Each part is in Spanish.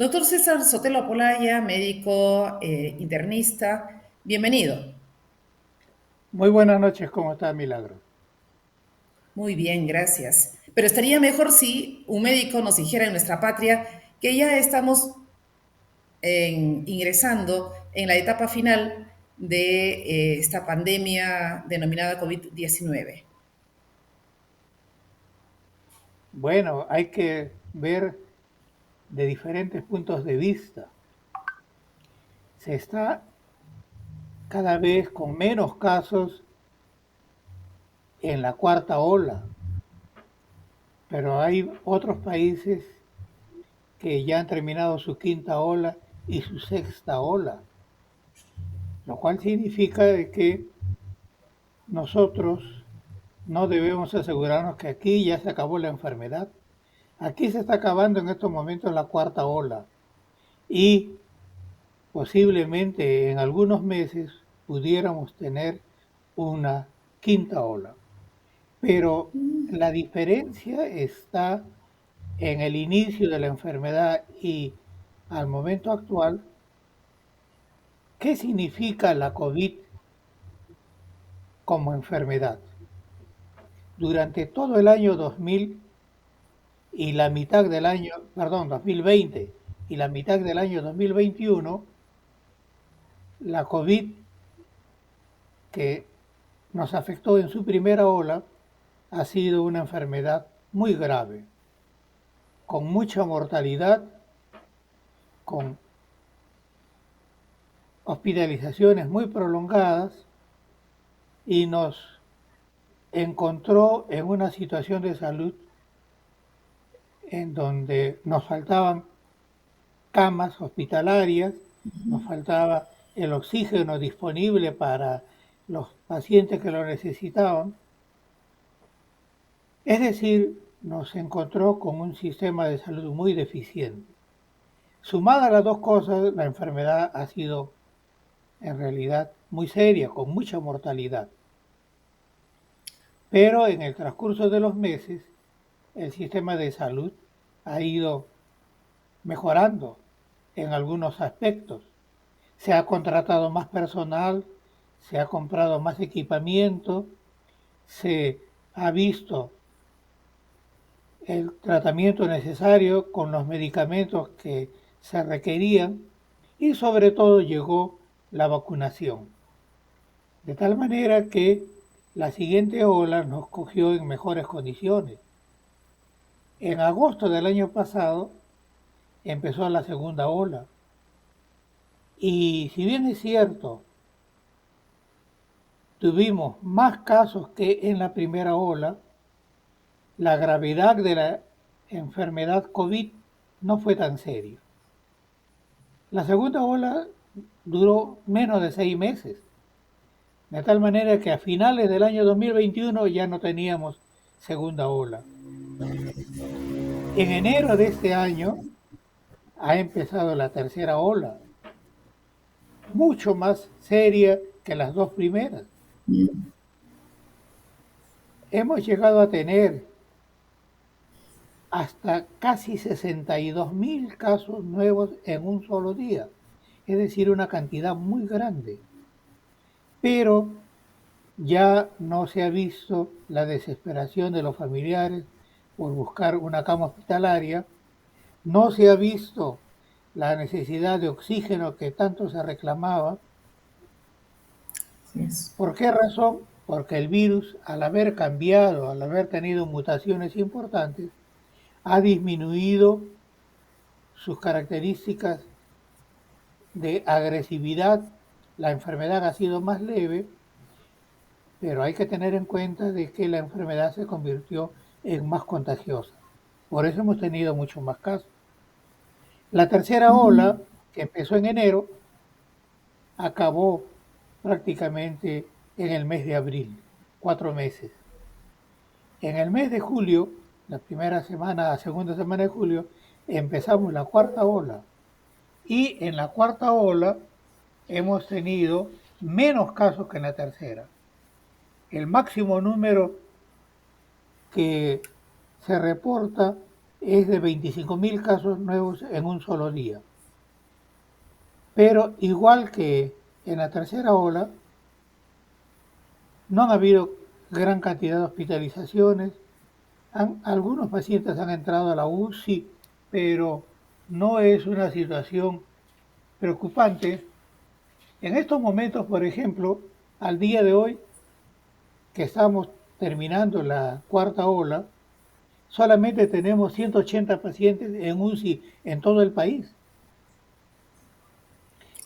Doctor César Sotelo Apolaya, médico internista, bienvenido. Muy buenas noches, ¿cómo está Milagro? Muy bien, gracias. Pero estaría mejor si un médico nos dijera en nuestra patria que ya estamos ingresando en la etapa final de esta pandemia denominada COVID-19. Bueno, hay que ver de diferentes puntos de vista. Se está cada vez con menos casos en la cuarta ola, pero hay otros países que ya han terminado su quinta ola y su sexta ola, lo cual significa de que nosotros no debemos asegurarnos que aquí ya se acabó la enfermedad. Aquí se está acabando en estos momentos la cuarta ola y posiblemente en algunos meses pudiéramos tener una quinta ola. Pero la diferencia está en el inicio de la enfermedad y al momento actual. ¿Qué significa la COVID como enfermedad? Durante todo el año 2000 y la mitad del año, perdón, 2020 y la mitad del año 2021, la COVID que nos afectó en su primera ola ha sido una enfermedad muy grave, con mucha mortalidad, con hospitalizaciones muy prolongadas y nos encontró en una situación de salud en donde nos faltaban camas hospitalarias, nos faltaba el oxígeno disponible para los pacientes que lo necesitaban. Es decir, nos encontró con un sistema de salud muy deficiente. Sumada a las dos cosas, la enfermedad ha sido en realidad muy seria, con mucha mortalidad. Pero en el transcurso de los meses, el sistema de salud ha ido mejorando en algunos aspectos. Se ha contratado más personal, se ha comprado más equipamiento, se ha visto el tratamiento necesario con los medicamentos que se requerían y sobre todo llegó la vacunación. De tal manera que la siguiente ola nos cogió en mejores condiciones. En agosto del año pasado empezó la segunda ola. Y si bien es cierto, tuvimos más casos que en la primera ola, la gravedad de la enfermedad COVID no fue tan seria. La segunda ola duró menos de 6 meses, de tal manera que a finales del año 2021 ya no teníamos segunda ola. En enero de este año ha empezado la tercera ola, mucho más seria que las dos primeras. Hemos llegado a tener hasta casi 62.000 casos nuevos en un solo día, es decir, una cantidad muy grande. Pero ya no se ha visto la desesperación de los familiares por buscar una cama hospitalaria, no se ha visto la necesidad de oxígeno que tanto se reclamaba. Yes. ¿Por qué razón? Porque el virus, al haber cambiado, al haber tenido mutaciones importantes, ha disminuido sus características de agresividad. La enfermedad ha sido más leve, pero hay que tener en cuenta de que la enfermedad se convirtió en más contagiosa. Por eso hemos tenido muchos más casos. La tercera ola, que empezó en enero, acabó prácticamente en el mes de abril, 4 meses. En el mes de julio, la primera semana, la segunda semana de julio, empezamos la cuarta ola. Y en la cuarta ola hemos tenido menos casos que en la tercera. El máximo número que se reporta es de 25.000 casos nuevos en un solo día. Pero igual que en la tercera ola, no han habido gran cantidad de hospitalizaciones. Algunos pacientes han entrado a la UCI, pero no es una situación preocupante. En estos momentos, por ejemplo, al día de hoy, que estamos terminando la cuarta ola, solamente tenemos 180 pacientes en UCI en todo el país.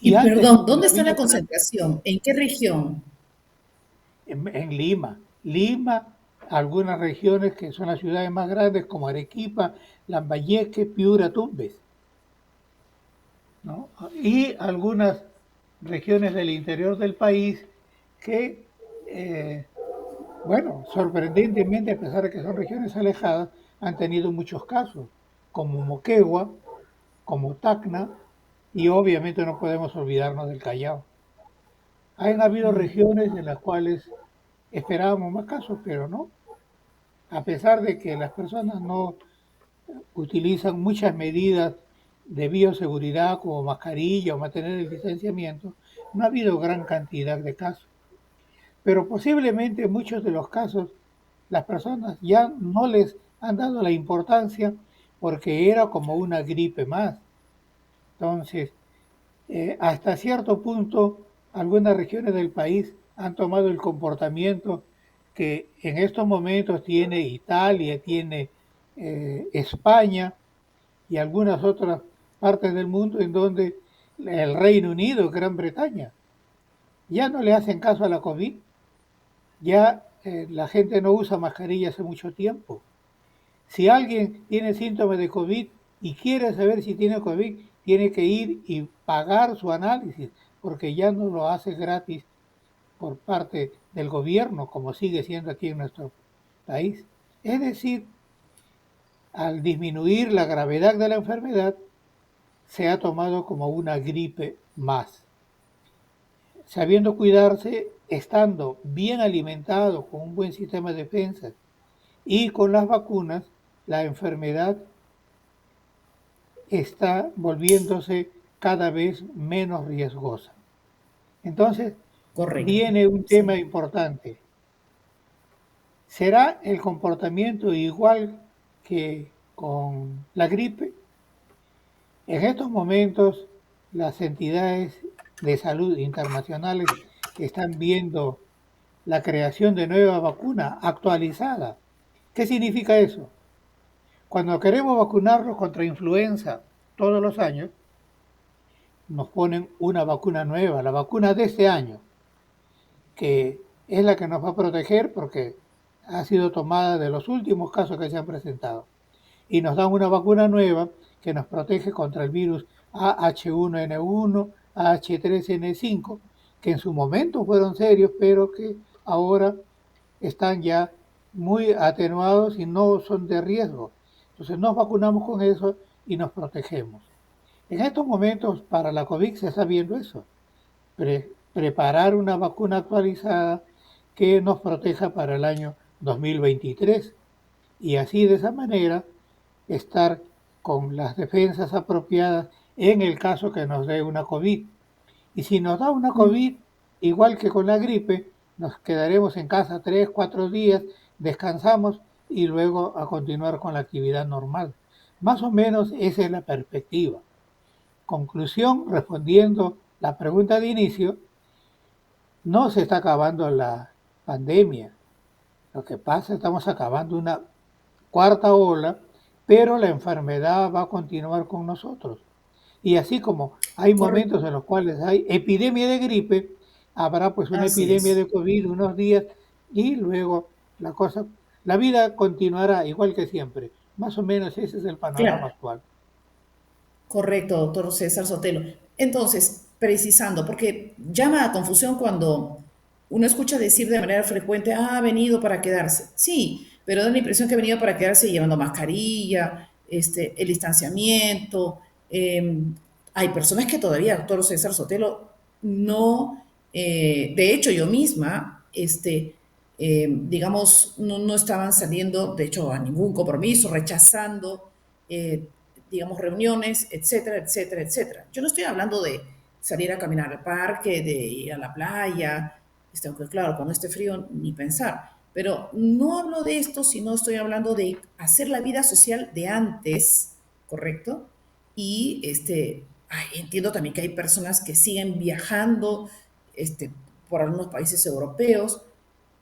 Y Y antes perdón, cuando ¿dónde está la había gran... concentración? ¿En qué región? en Lima. Lima, algunas regiones que son las ciudades más grandes como Arequipa, Lambayeque, Piura, Tumbes, ¿no? Y algunas regiones del interior del país que, eh, bueno, sorprendentemente, a pesar de que son regiones alejadas, han tenido muchos casos, como Moquegua, como Tacna, y obviamente no podemos olvidarnos del Callao. Han habido regiones en las cuales esperábamos más casos, pero no. A pesar de que las personas no utilizan muchas medidas de bioseguridad como mascarilla o mantener el distanciamiento, no ha habido gran cantidad de casos. Pero posiblemente muchos de los casos las personas ya no les han dado la importancia porque era como una gripe más. Entonces, hasta cierto punto, algunas regiones del país han tomado el comportamiento que en estos momentos tiene Italia, tiene España y algunas otras partes del mundo en donde el Reino Unido, Gran Bretaña, ya no le hacen caso a la COVID, ya la gente no usa mascarilla hace mucho tiempo. Si alguien tiene síntomas de COVID y quiere saber si tiene COVID, tiene que ir y pagar su análisis, porque ya no lo hace gratis por parte del gobierno, como sigue siendo aquí en nuestro país. Es decir, al disminuir la gravedad de la enfermedad, se ha tomado como una gripe más. Sabiendo cuidarse, estando bien alimentado, con un buen sistema de defensa y con las vacunas, la enfermedad está volviéndose cada vez menos riesgosa. Entonces, Correcto. viene un tema Sí. importante. ¿Será el comportamiento igual que con la gripe? En estos momentos, las entidades de salud internacionales están viendo la creación de nueva vacuna actualizada. ¿Qué significa eso? Cuando queremos vacunarnos contra influenza todos los años, nos ponen una vacuna nueva, la vacuna de este año, que es la que nos va a proteger porque ha sido tomada de los últimos casos que se han presentado. Y nos dan una vacuna nueva que nos protege contra el virus AH1N1, AH3N5, que en su momento fueron serios, pero que ahora están ya muy atenuados y no son de riesgo. Entonces nos vacunamos con eso y nos protegemos. En estos momentos para la COVID se está viendo eso, preparar una vacuna actualizada que nos proteja para el año 2023 y así de esa manera estar con las defensas apropiadas en el caso que nos dé una COVID. Y si nos da una COVID, igual que con la gripe, nos quedaremos en casa 3, 4 días, descansamos y luego a continuar con la actividad normal. Más o menos esa es la perspectiva. Conclusión, respondiendo la pregunta de inicio, no se está acabando la pandemia. Lo que pasa es que estamos acabando una cuarta ola, pero la enfermedad va a continuar con nosotros. Y así como hay Correcto. momentos en los cuales hay epidemia de gripe, habrá pues una Así epidemia es. de COVID unos días y luego la cosa, la vida continuará igual que siempre. Más o menos ese es el panorama Claro. actual. Correcto, doctor César Sotelo. Entonces, precisando, porque llama a confusión cuando uno escucha decir de manera frecuente, ha venido para quedarse. Sí, pero da la impresión que ha venido para quedarse llevando mascarilla, el distanciamiento. Hay personas que todavía, doctor César Sotelo, no, de hecho yo misma, digamos, no estaban saliendo, de hecho, a ningún compromiso, rechazando eh, digamos, reuniones, etcétera, etcétera, etcétera. Yo no estoy hablando de salir a caminar al parque, de ir a la playa, aunque claro, cuando esté frío ni pensar, pero no hablo de esto, sino estoy hablando de hacer la vida social de antes, ¿correcto? Y entiendo también que hay personas que siguen viajando por algunos países europeos,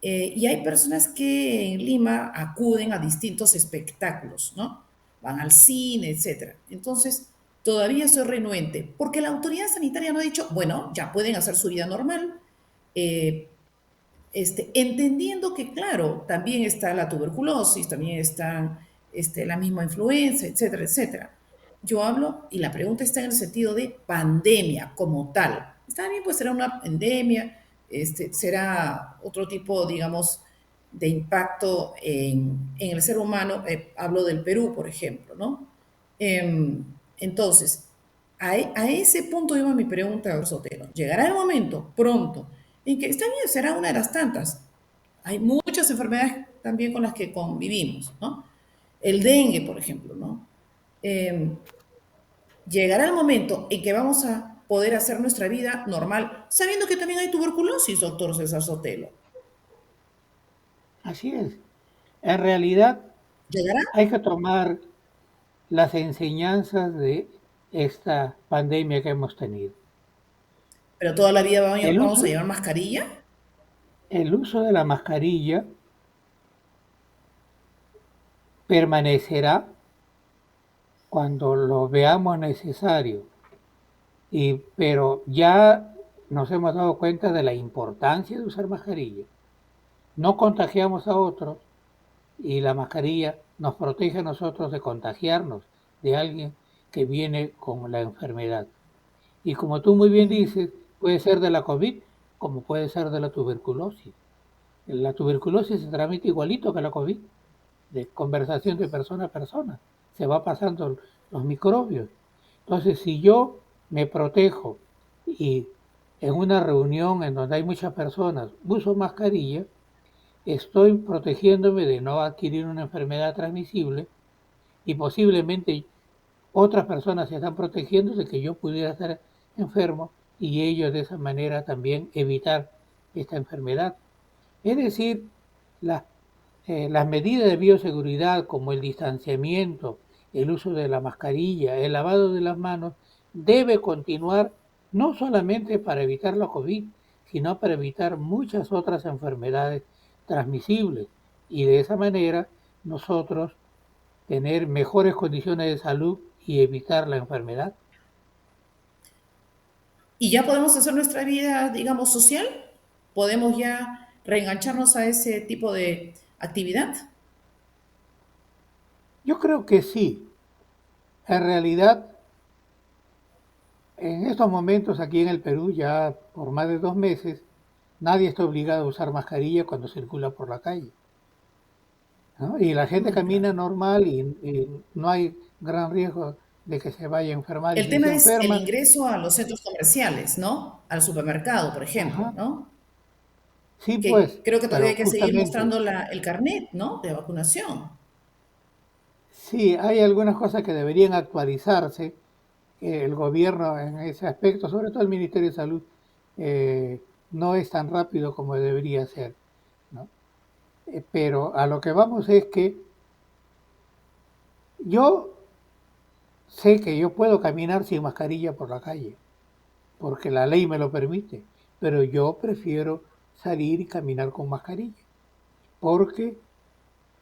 y hay personas que en Lima acuden a distintos espectáculos, ¿no? Van al cine, etcétera. Entonces, todavía soy renuente, porque la autoridad sanitaria no ha dicho, bueno, ya pueden hacer su vida normal, eh, entendiendo que, claro, también está la tuberculosis, también está la misma influenza, etcétera, etcétera. Yo hablo, y la pregunta está en el sentido de pandemia como tal. Está bien, pues será una pandemia, será otro tipo, digamos, de impacto en el ser humano. Hablo del Perú, por ejemplo, ¿no? Entonces, a ese punto iba mi pregunta, Sotelo. Llegará el momento, pronto, en que está bien, será una de las tantas. Hay muchas enfermedades también con las que convivimos, ¿no? El dengue, por ejemplo, ¿no? Eh, Llegará el momento en que vamos a poder hacer nuestra vida normal, sabiendo que también hay tuberculosis, doctor César Sotelo. Así es. En realidad ¿Llegará? hay que tomar las enseñanzas de esta pandemia que hemos tenido. Pero toda la vida El vamos a uso, llevar mascarilla. el uso de la mascarilla permanecerá cuando lo veamos necesario, pero ya nos hemos dado cuenta de la importancia de usar mascarilla. No contagiamos a otros y la mascarilla nos protege a nosotros de contagiarnos de alguien que viene con la enfermedad. Y como tú muy bien dices, puede ser de la COVID como puede ser de la tuberculosis. La tuberculosis se transmite igualito que la COVID, de conversación de persona a persona. Se va pasando los microbios. Entonces, si yo me protejo y en una reunión en donde hay muchas personas uso mascarilla, estoy protegiéndome de no adquirir una enfermedad transmisible y posiblemente otras personas se están protegiendo de que yo pudiera estar enfermo y ellos de esa manera también evitar esta enfermedad. Es decir, las, las medidas de bioseguridad como el distanciamiento, el uso de la mascarilla, el lavado de las manos, debe continuar no solamente para evitar la COVID, sino para evitar muchas otras enfermedades transmisibles. Y de esa manera nosotros tener mejores condiciones de salud y evitar la enfermedad. Y ya podemos hacer nuestra vida, digamos, social. Podemos ya reengancharnos a ese tipo de actividad. Yo creo que sí. En realidad, en estos momentos aquí en el Perú, ya por más de 2 meses, nadie está obligado a usar mascarilla cuando circula por la calle, ¿no? Y la gente camina Claro. normal y no hay gran riesgo de que se vaya a enfermar y El si se tema es el enferma, ingreso a los centros comerciales, ¿no? Al supermercado, por ejemplo, ajá, ¿no? sí Que pues, creo que todavía pero hay que seguir justamente, mostrando el carnet, ¿no? De vacunación. sí, hay algunas cosas que deberían actualizarse. El gobierno en ese aspecto, sobre todo el Ministerio de Salud, no es tan rápido como debería ser, ¿no? Pero a lo que vamos es que yo sé que yo puedo caminar sin mascarilla por la calle, porque la ley me lo permite, pero yo prefiero salir y caminar con mascarilla, porque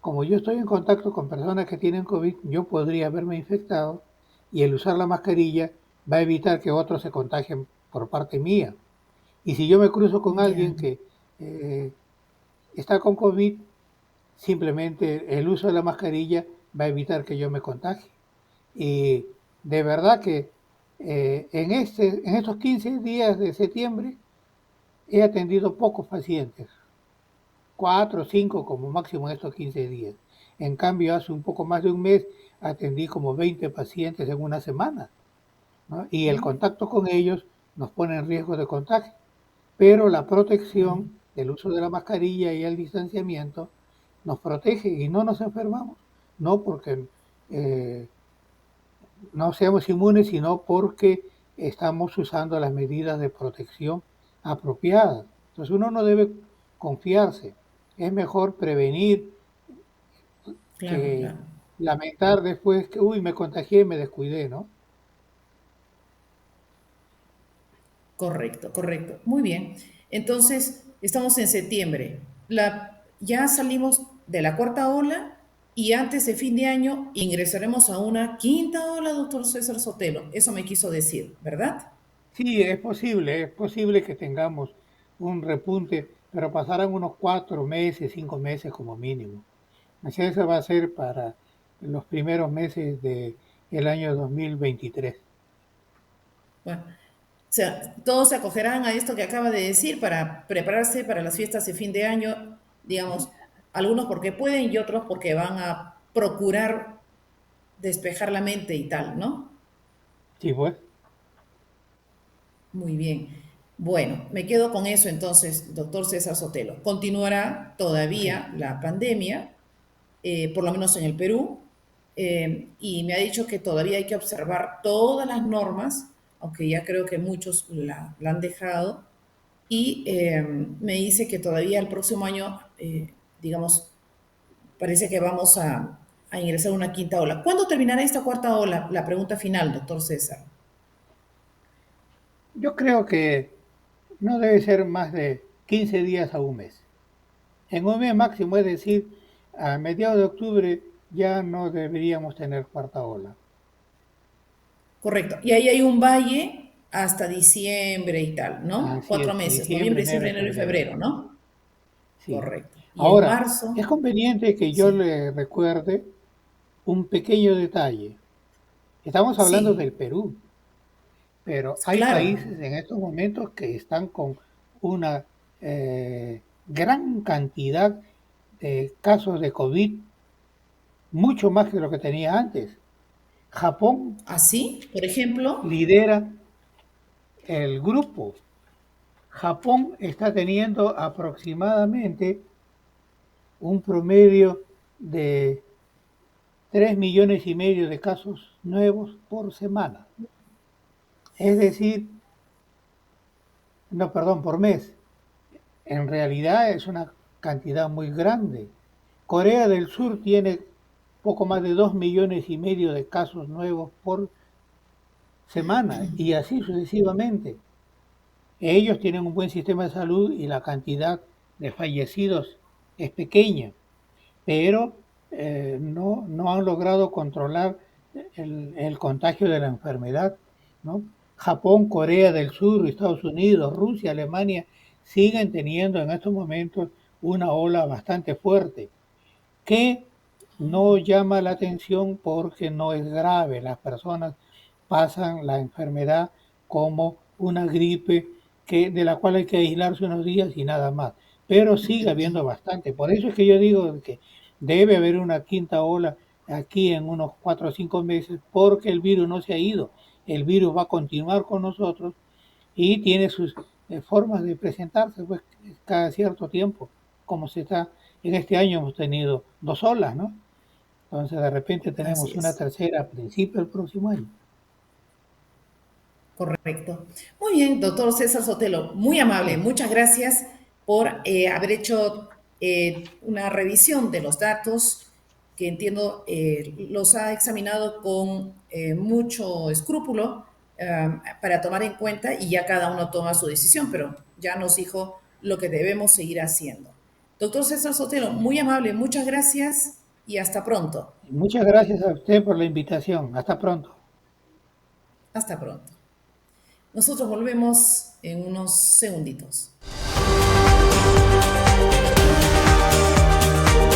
como yo estoy en contacto con personas que tienen COVID, yo podría haberme infectado y el usar la mascarilla va a evitar que otros se contagien por parte mía. Y si yo me cruzo con Ya. alguien que eh, está con COVID, simplemente el uso de la mascarilla va a evitar que yo me contagie. Y de verdad que en estos 15 días de septiembre he atendido pocos pacientes, 4 o 5 como máximo en estos 15 días. En cambio, hace un poco más de un mes atendí como 20 pacientes en una semana, ¿no? Y el contacto con ellos nos pone en riesgo de contagio. Pero la protección del uso de la mascarilla y el distanciamiento nos protege y no nos enfermamos. No porque no seamos inmunes, sino porque estamos usando las medidas de protección apropiadas. Entonces uno no debe confiarse. Es mejor prevenir Claro, que claro. lamentar después que, uy, me contagié, me descuidé, ¿no? Correcto, correcto. Muy bien. Entonces, estamos en septiembre. Ya salimos de la cuarta ola y antes de fin de año ingresaremos a una quinta ola, doctor César Sotelo. Eso me quiso decir, ¿verdad? Sí, es posible que tengamos un repunte, pero pasarán unos 4 meses, 5 meses como mínimo. Así eso va a ser para los primeros meses del año 2023. Bueno, o sea, todos se acogerán a esto que acaba de decir para prepararse para las fiestas de fin de año, digamos, algunos porque pueden y otros porque van a procurar despejar la mente y tal, ¿no? Sí, pues. Muy bien. Bueno, me quedo con eso entonces, doctor César Sotelo. Continuará Ok. todavía la pandemia, por lo menos en el Perú, y me ha dicho que todavía hay que observar todas las normas, aunque ya creo que muchos la han dejado, y me dice que todavía el próximo año, digamos, parece que vamos a ingresar a una quinta ola. ¿Cuándo terminará esta cuarta ola? La pregunta final, doctor César. Yo creo que no debe ser más de 15 días a un mes. En un mes máximo, es decir, a mediados de octubre ya no deberíamos tener cuarta ola. Correcto. Y ahí hay un valle hasta diciembre y tal, ¿no? Así Cuatro es, meses, diciembre, noviembre, enero diciembre, y enero y febrero. febrero, ¿no? Sí. Correcto. Y en Ahora, es marzo, conveniente que yo sí, le recuerde un pequeño detalle. Estamos hablando del sí, Perú, pero hay claro, países en estos momentos que están con una gran cantidad de casos de COVID, mucho más que lo que tenía antes. Japón así, por ejemplo, lidera el grupo. Japón está teniendo aproximadamente un promedio de 3,5 millones de casos nuevos por semana. Es decir, no, perdón, por mes. En realidad es una cantidad muy grande. Corea del Sur tiene poco más de 2,5 millones de casos nuevos por semana y así sucesivamente. Ellos tienen un buen sistema de salud y la cantidad de fallecidos es pequeña, pero no han logrado controlar el contagio de la enfermedad, ¿no? Japón, Corea del Sur, Estados Unidos, Rusia, Alemania siguen teniendo en estos momentos una ola bastante fuerte que no llama la atención porque no es grave. Las personas pasan la enfermedad como una gripe de la cual hay que aislarse unos días y nada más. Pero sigue habiendo bastante. Por eso es que yo digo que debe haber una quinta ola aquí en unos 4 o 5 meses porque el virus no se ha ido. El virus va a continuar con nosotros y tiene sus formas de presentarse pues, cada cierto tiempo, como se está, en este año hemos tenido 2 olas, ¿no? Entonces de repente así tenemos una es, tercera a principios del próximo año. correcto. Muy bien, doctor César Sotelo, muy amable, Sí, muchas gracias por haber hecho una revisión de los datos que entiendo los ha examinado con mucho escrúpulo para tomar en cuenta y ya cada uno toma su decisión, pero ya nos dijo lo que debemos seguir haciendo. Doctor César Sotelo, muy amable, muchas gracias y hasta pronto. muchas gracias a usted por la invitación. Hasta pronto. Hasta pronto. Nosotros volvemos en unos segunditos.